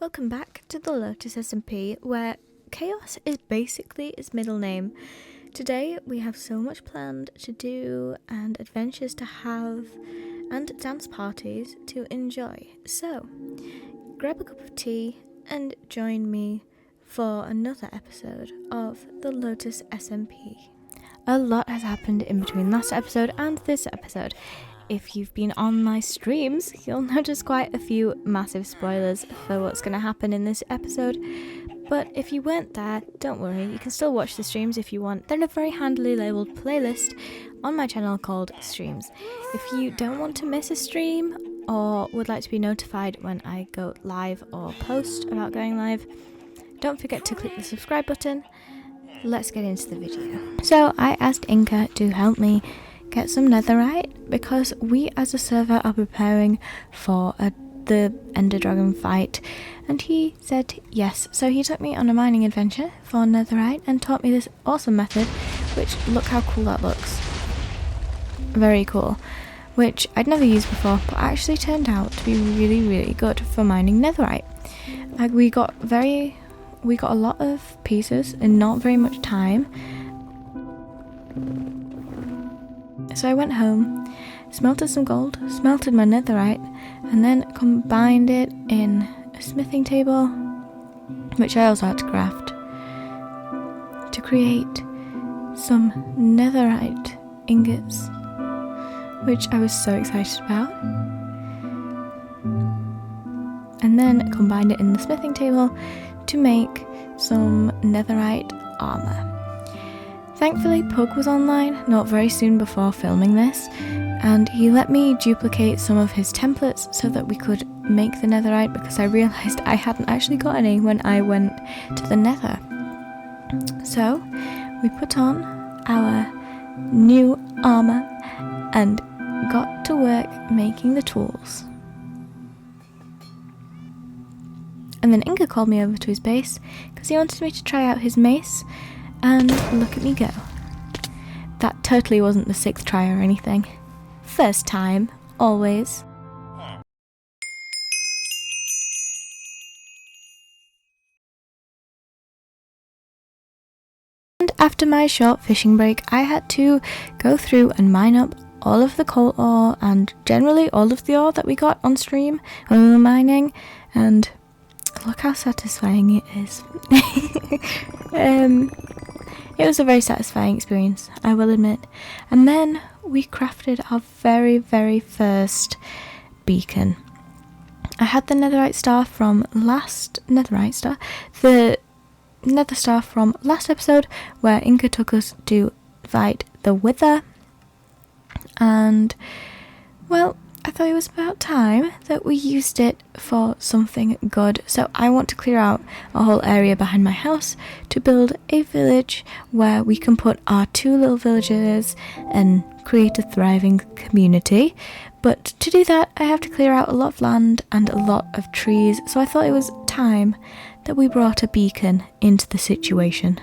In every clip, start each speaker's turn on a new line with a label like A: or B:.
A: Welcome back to the Lotus SMP, where chaos is basically its middle name. Today we have so much planned to do and adventures to have and dance parties to enjoy. So grab a cup of tea and join me for another episode of the Lotus SMP. A lot has happened in between last episode and this episode. If you've been on my streams, you'll notice quite a few massive spoilers for what's going to happen in this episode. But if you weren't there, don't worry, you can still watch the streams if you want. They're in a very handily labelled playlist on my channel called Streams. If you don't want to miss a stream or would like to be notified when I go live or post about going live, don't forget to click the subscribe button. Let's get into the video. So I asked Inca to help me get some netherite because we as a server are preparing for the Ender Dragon fight, and he said yes. So he took me on a mining adventure for netherite and taught me this awesome method, which look how cool that looks. Very cool. Which I'd never used before, but actually turned out to be really good for mining netherite. We got a lot of pieces in not very much time. So I went home, smelted some gold, smelted my netherite, and then combined it in a smithing table, which I also had to craft, to create some netherite ingots, which I was so excited about. And then combined it in the smithing table to make some netherite armor. Thankfully, Pug was online not very soon before filming this, and he let me duplicate some of his templates so that we could make the netherite, because I realised I hadn't actually got any when I went to the nether. So we put on our new armour and got to work making the tools. And then Inga called me over to his base because he wanted me to try out his mace. And look at me go. That totally wasn't the 6th try or anything. First time, always. And after my short fishing break, I had to go through and mine up all of the coal ore and generally all of the ore that we got on stream when we were mining, and look how satisfying it is. It was a very satisfying experience, I will admit. And then we crafted our very first beacon. I had the netherite star from the nether star from last episode, where Inca took us to fight the Wither. And, well, I thought it was about time that we used it for something good. So I want to clear out a whole area behind my house to build a village where we can put our 2 little villages and create a thriving community. But to do that, I have to clear out a lot of land and a lot of trees. So I thought it was time that we brought a beacon into the situation.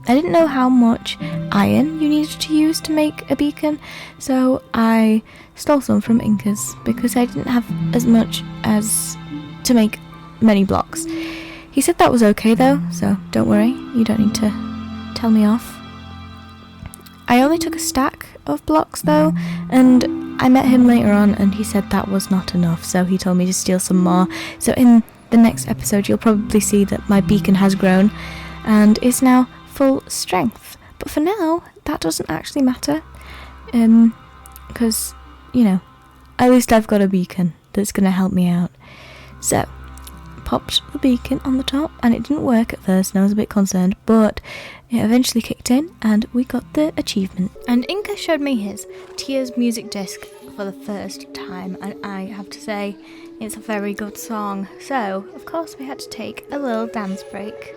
A: I didn't know how much iron you needed to use to make a beacon, so I stole some from Inca's because I didn't have as much as to make many blocks. He said that was okay though, so don't worry, you don't need to tell me off. I only took a stack of blocks though, and I met him later on and he said that was not enough, so he told me to steal some more. So in the next episode you'll probably see that my beacon has grown and is now full strength. But for now, that doesn't actually matter, because, you know, at least I've got a beacon that's going to help me out. So, popped the beacon on the top, and it didn't work at first, and I was a bit concerned, but it eventually kicked in, and we got the achievement. And Inca showed me his Tears music disc for the first time, and I have to say, it's a very good song. So, of course, we had to take a little dance break.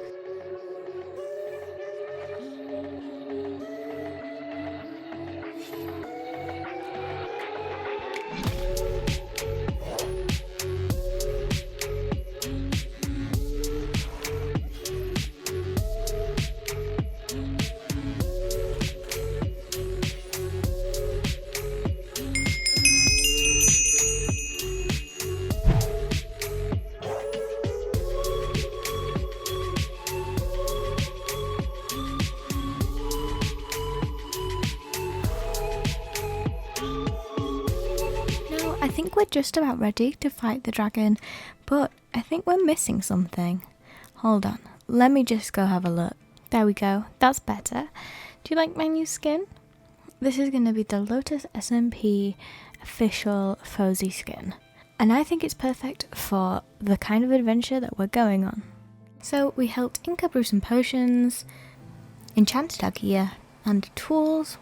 A: we're just about ready to fight the dragon, but I think we're missing something. Hold on, let me just go have a look. There we go, that's better. Do you like my new skin? This is going to be the Lotus SMP official Phosie skin. And I think it's perfect for the kind of adventure that we're going on. So we helped Inca brew some potions, enchanted our gear and tools,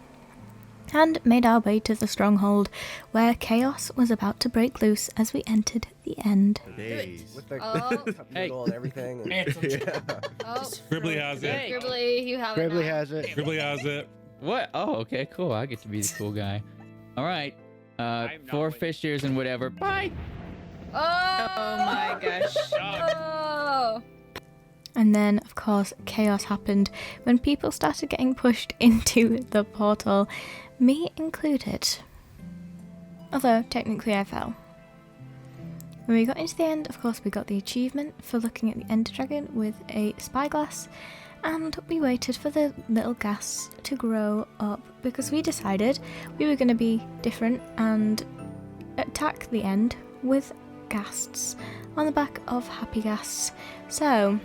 A: and made our way to the stronghold where chaos was about to break loose as we entered the end.
B: With the
C: Hey.
B: and everything. And,
D: Oh,
E: Scribbly has it.
D: Scribbly, you have it.
B: Gribbly
D: now.
B: has it.
E: Scribbly has it.
C: What? Oh, okay, cool. I get to be the cool guy. All right. 4 fish ears and whatever. Bye.
D: Oh my gosh. Oh.
A: And then, of course, chaos happened when people started getting pushed into the portal, me included. Although, technically I fell. When we got into the end, of course, we got the achievement for looking at the Ender Dragon with a spyglass, and we waited for the little ghasts to grow up because we decided we were going to be different and attack the end with ghasts on the back of happy ghasts. So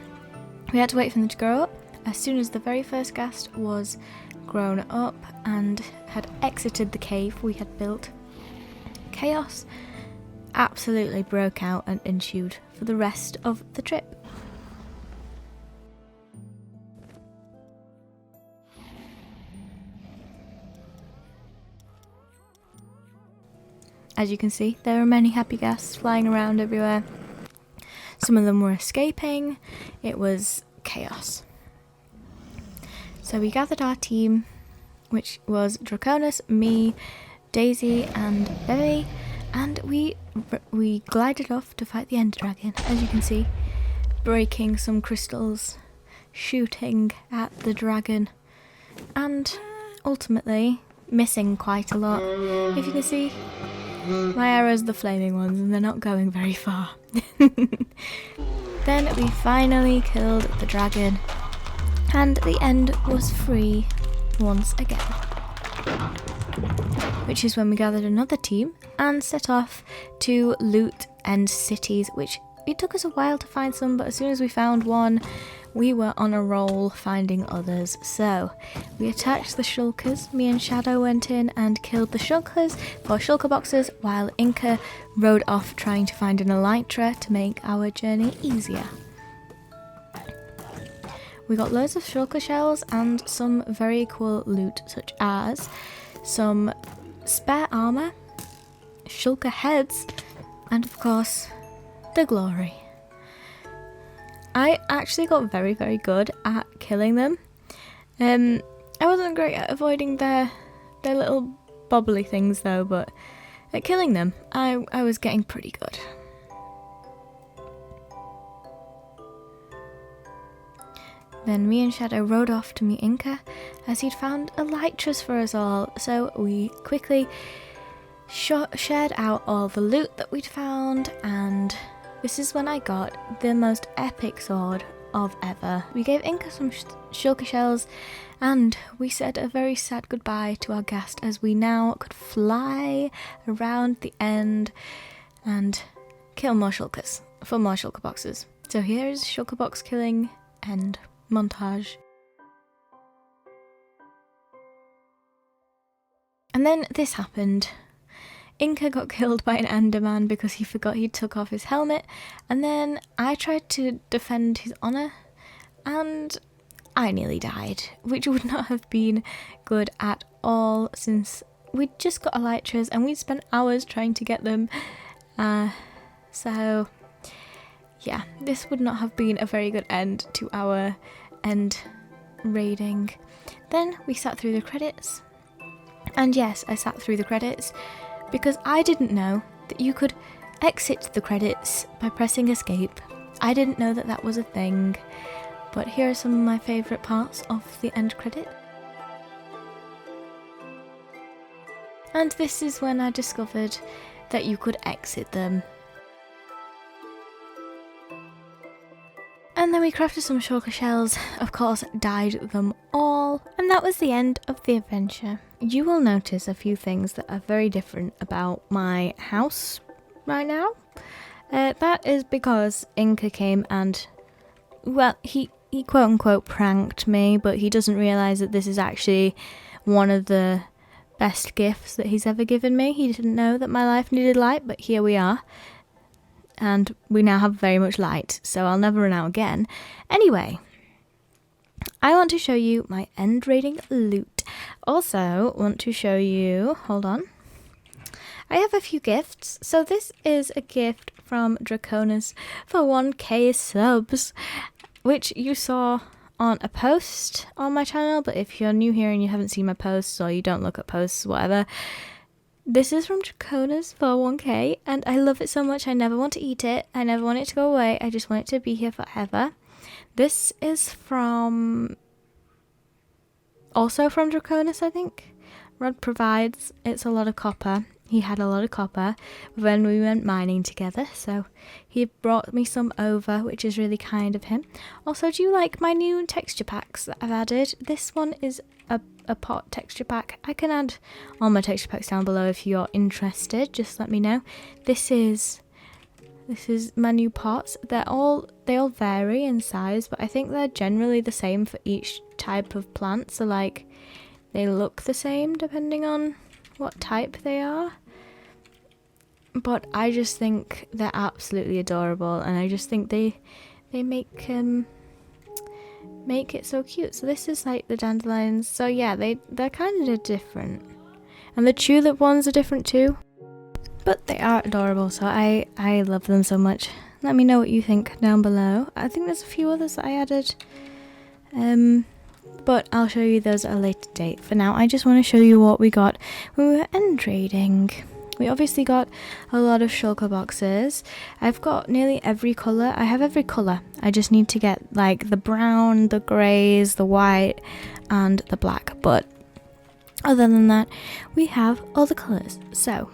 A: we had to wait for them to grow up. As soon as the very first ghast was grown up and had exited the cave we had built, chaos absolutely broke out and ensued for the rest of the trip. As you can see, there are many happy ghasts flying around everywhere. Some of them were escaping. It was chaos. So we gathered our team, which was Draconis, me, Daisy and Bevy, and we glided off to fight the Ender Dragon, as you can see, breaking some crystals, shooting at the dragon, and ultimately missing quite a lot. If you can see, my arrows are the flaming ones and they're not going very far. Then we finally killed the dragon and the end was free once again. Which is when we gathered another team and set off to loot end cities, which it took us a while to find some, but as soon as we found one, we were on a roll finding others. So we attacked the shulkers. Me and Shadow went in and killed the shulkers for shulker boxes, while Inca rode off trying to find an elytra to make our journey easier. We got loads of shulker shells and some very cool loot, such as some spare armor, shulker heads, and of course the glory. I actually got very, very good at killing them. I wasn't great at avoiding their little bobbly things though, but at killing them, I was getting pretty good. Then me and Shadow rode off to meet Inca, as he'd found elytras for us all, so we quickly shared out all the loot that we'd found, and this is when I got the most epic sword of ever. We gave Inca some shulker shells, and we said a very sad goodbye to our guest, as we now could fly around the end and kill more shulkers for more shulker boxes. So here is shulker box killing end montage. And then this happened. Inca got killed by an Enderman because he forgot he took off his helmet, and then I tried to defend his honour and I nearly died, which would not have been good at all since we'd just got elytras and we'd spent hours trying to get them. So yeah, this would not have been a very good end to our end raiding. Then we sat through the credits, and yes, I sat through the credits because I didn't know that you could exit the credits by pressing escape. I didn't know that that was a thing, but here are some of my favourite parts of the end credit. And this is when I discovered that you could exit them. And then we crafted some shulker shells, of course dyed them all, and that was the end of the adventure. You will notice a few things that are very different about my house right now. That is because Inca came and, well, he quote unquote pranked me, but he doesn't realise that this is actually one of the best gifts that he's ever given me. He didn't know that my life needed light, but here we are. And we now have very much light, so I'll never run out again. Anyway, I want to show you my end rating loot. Also, want to show you, hold on. I have a few gifts. So this is a gift from Draconis for 1k subs, which you saw on a post on my channel, but if you're new here and you haven't seen my posts or you don't look at posts, whatever, this is from Draconis for 1k, and I love it so much. I never want to eat it. I never want it to go away. I just want it to be here forever. This is also from Draconis, I think. Rod provides. It's a lot of copper. He had a lot of copper when we went mining together, so he brought me some over, which is really kind of him. Also, do you like my new texture packs that I've added? This one is a pot texture pack. I can add all my texture packs down below if you're interested. Just let me know. This is my new pots. They all vary in size, but I think they're generally the same for each type of plant. So like they look the same depending on what type they are. But I just think they're absolutely adorable, and I just think they make it so cute. So this is like the dandelions. So yeah, they're kind of different, and the tulip ones are different too. But they are adorable, so I love them so much. Let me know what you think down below. I think there's a few others that I added, but I'll show you those at a later date. For now, I just want to show you what we got when we were end raiding. We obviously got a lot of shulker boxes. I've got nearly every colour. I have every colour. I just need to get like the brown, the greys, the white, and the black. But other than that, we have all the colours. So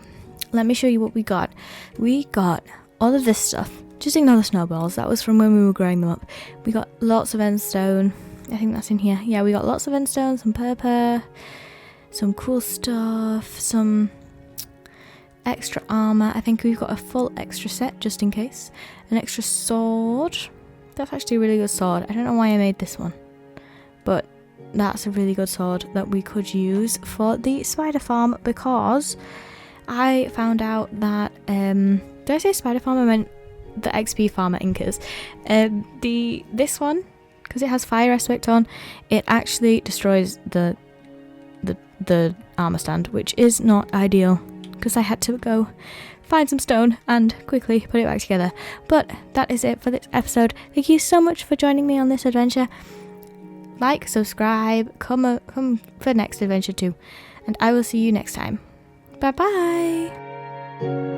A: let me show you what we got. We got all of this stuff. Just ignore the snowballs. That was from when we were growing them up. We got lots of endstone. I think that's in here. Yeah, we got lots of endstone, some purple, some cool stuff, some extra armor. I think we've got a full extra set just in case. An extra sword. That's actually a really good sword. I don't know why I made this one, but that's a really good sword that we could use for the spider farm, because I found out that did I say spider farm? I meant the XP farm at Incas. This one, because it has fire aspect on, it actually destroys the armor stand, which is not ideal, because I had to go find some stone and quickly put it back together. But that is it for this episode. Thank you so much for joining me on this adventure. Like, subscribe, come for next adventure too, and I will see you next time. Bye bye.